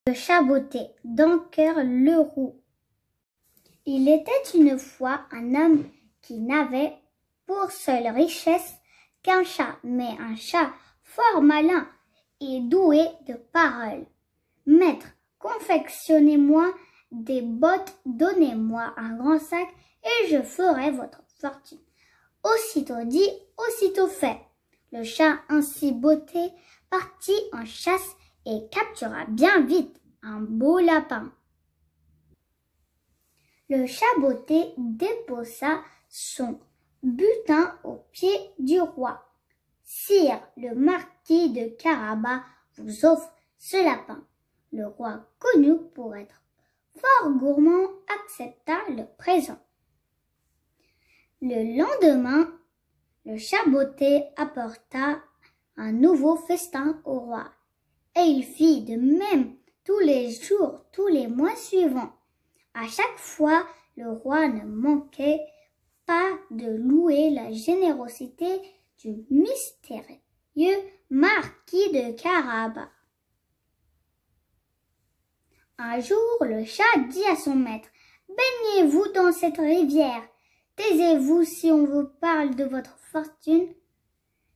Le chat botté d'Anquerleroux. Il était une fois un homme qui n'avait pour seule richesse qu'un chat, mais un chat fort malin et doué de parole. Maître, confectionnez-moi des bottes, donnez-moi un grand sac et je ferai votre fortune. Aussitôt dit, aussitôt fait. Le chat ainsi botté partit en chasse et captura bien vite un beau lapin. Le chat botté déposa son butin aux pieds du roi. Sire, le marquis de Carabas vous offre ce lapin. Le roi, connu pour être fort gourmand, accepta le présent. Le lendemain, le chat botté apporta un nouveau festin au roi, et il fit de même tous les jours, tous les mois suivants. À chaque fois, le roi ne manquait pas de louer la générosité du mystérieux marquis de Carabas. Un jour, le chat dit à son maître, « Baignez-vous dans cette rivière. Taisez-vous si on vous parle de votre fortune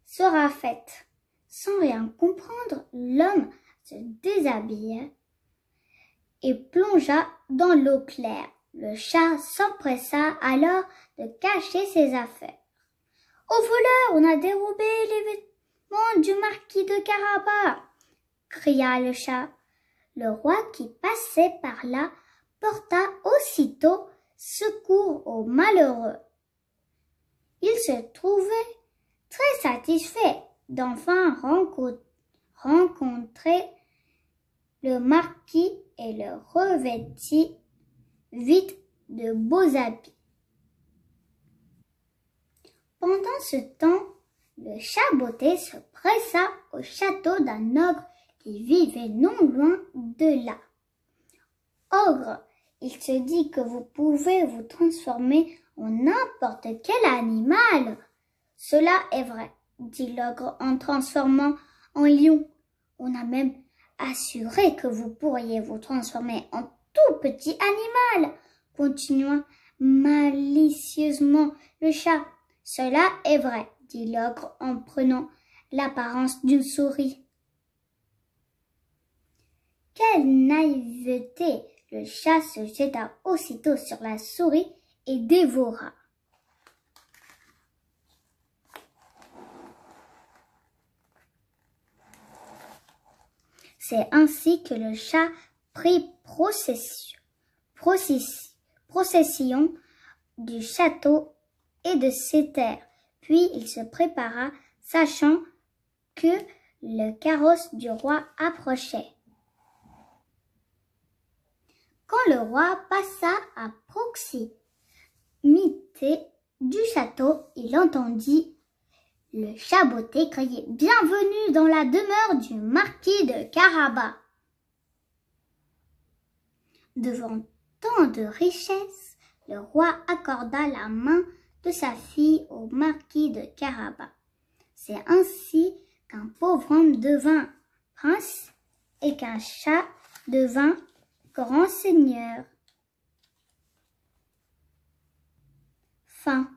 sera faite. » Sans rien comprendre, l'homme se déshabilla et plongea dans l'eau claire. Le chat s'empressa alors de cacher ses affaires. « Au voleur, on a dérobé les vêtements du marquis de Carabas !» cria le chat. Le roi qui passait par là porta aussitôt secours aux malheureux. Il se trouvait très satisfait d'enfin rencontrer le marquis et le revêtit vite de beaux habits. Pendant ce temps, le chat botté se pressa au château d'un ogre qui vivait non loin de là. Ogre, il se dit que vous pouvez vous transformer en n'importe quel animal. Cela est vrai, dit l'ogre en transformant en lion. On a même assuré que vous pourriez vous transformer en tout petit animal, continua malicieusement le chat. Cela est vrai, dit l'ogre en prenant l'apparence d'une souris. Quelle naïveté! Le chat se jeta aussitôt sur la souris et dévora. C'est ainsi que le chat prit procession du château et de ses terres. Puis il se prépara, sachant que le carrosse du roi approchait. Quand le roi passa à proximité du château, il entendit le chat botté crier « Bienvenue dans la demeure du marquis de Carabas !» Devant tant de richesses, le roi accorda la main de sa fille au marquis de Carabas. C'est ainsi qu'un pauvre homme devint prince et qu'un chat devint grand seigneur. Fin.